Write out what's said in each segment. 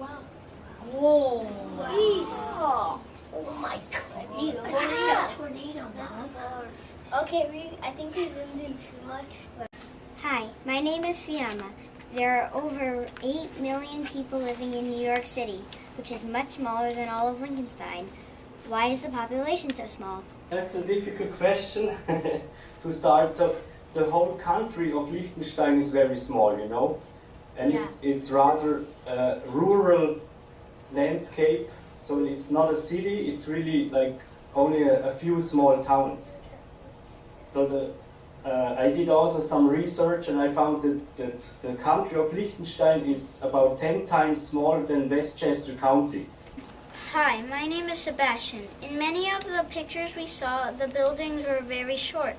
Whoa. Oh my God. Tornado, Mom. Okay, I think we zoomed in too much. Hi, my name is Fiamma. There are over 8 million people living in New York City, which is much smaller than all of Liechtenstein. Why is the population so small? That's a difficult question to start. So the whole country of Liechtenstein is very small, you know, and it's rather a rural landscape. So it's not a city. It's really like only a few small towns. So I did also some research, and I found that the country of Liechtenstein is about 10 times smaller than Westchester County. Hi, my name is Sebastian. In many of the pictures we saw, the buildings were very short,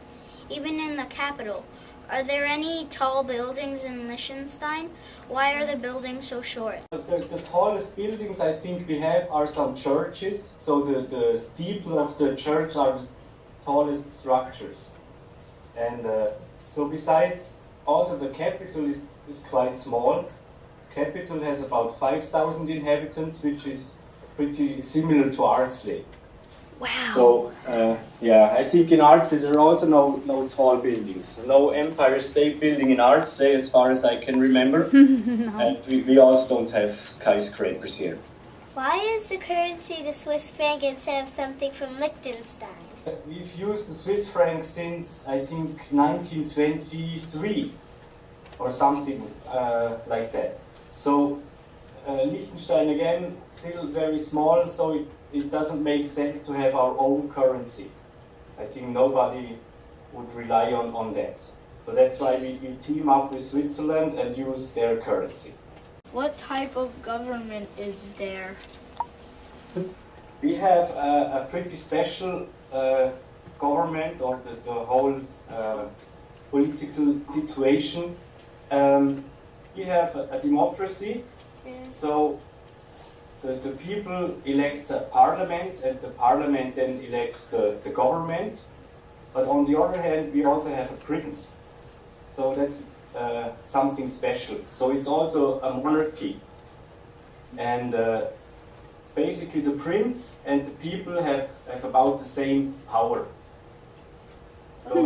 even in the capital. Are there any tall buildings in Liechtenstein? Why are the buildings so short? The tallest buildings I think we have are some churches. So the steeple of the church are the tallest structures. And so besides, also the capital is quite small. Capital has about 5,000 inhabitants, which is pretty similar to Ardsley. Wow. So, I think in Ardsley there are also no tall buildings. No Empire State Building in Ardsley, as far as I can remember. No. And we also don't have skyscrapers here. Why is the currency the Swiss franc instead of something from Liechtenstein? We've used the Swiss franc since, I think, 1923 or something like that. So Liechtenstein, again, still very small, so it doesn't make sense to have our own currency. I think nobody would rely on that. So that's why we team up with Switzerland and use their currency. What type of government is there? We have a pretty special government, or the whole political situation. We have a democracy, so the people elect a parliament, and the parliament then elects the government. But on the other hand, we also have a prince. So that's something special. So it's also a monarchy. And basically the prince and the people have about the same power. So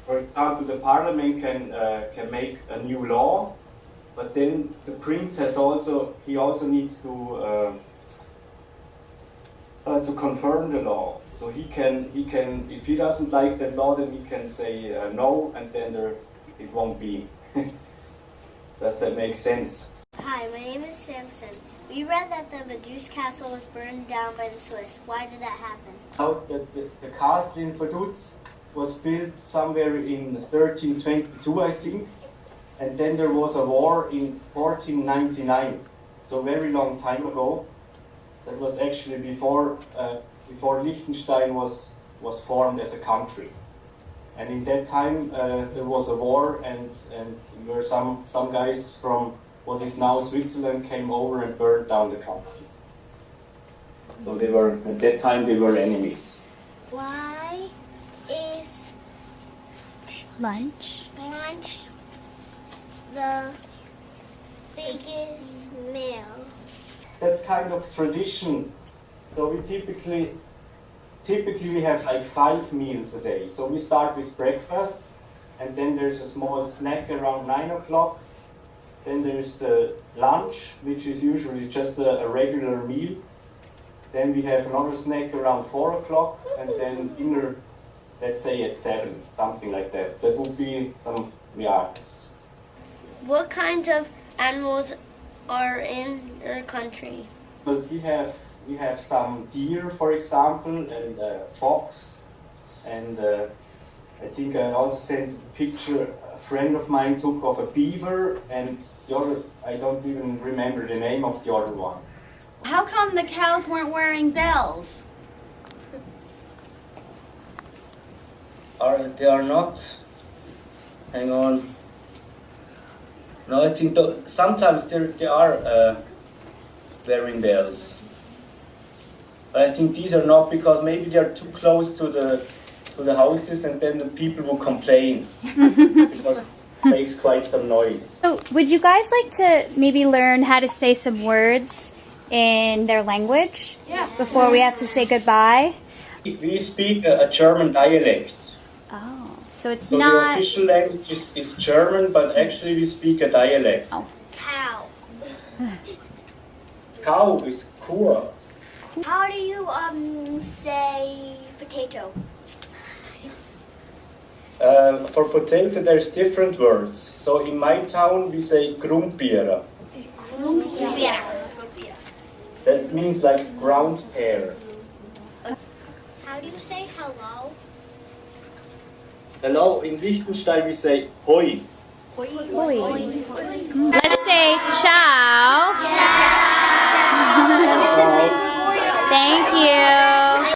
for example, the parliament can make a new law, but then the prince also needs to confirm the law. So he can if he doesn't like that law, then he can say no, and then it won't be. Does that make sense? Hi, my name is Samson. We read that the Vaduz castle was burned down by the Swiss. Why did that happen? The castle in Vaduz was built somewhere in 1322, I think, and then there was a war in 1499, so a very long time ago. That was actually before Liechtenstein was formed as a country. And in that time there was a war, and where some guys from what is now Switzerland came over and burned down the castle. So at that time they were enemies. Why is lunch the biggest meal? That's kind of tradition. So we typically we have like 5 meals a day. So we start with breakfast, and then there's a small snack around 9 o'clock. Then there's the lunch, which is usually just a regular meal. Then we have another snack around 4 o'clock, and then dinner, let's say at 7, something like that. That would be, What kinds of animals are in your country? But we have some deer, for example, and fox, and I think I also sent a picture a friend of mine took of a beaver, and the other, I don't even remember the name of the other one. How come the cows weren't wearing bells? They are not. Hang on. No, I think sometimes they are wearing bells. But I think these are not, because maybe they are too close to the houses, and then the people will complain. Because makes quite some noise. So, would you guys like to maybe learn how to say some words in their language before we have to say goodbye? We speak a German dialect. Oh, so it's So the not. official language is German, but actually we speak a dialect. Oh. Cow. Cow is Kur. How do you say potato? For potato, there's different words. So in my town, we say Grumpiere. That means like ground pear. How do you say hello? Hello, in Liechtenstein, we say Hoi. Let's say ciao. Thank you.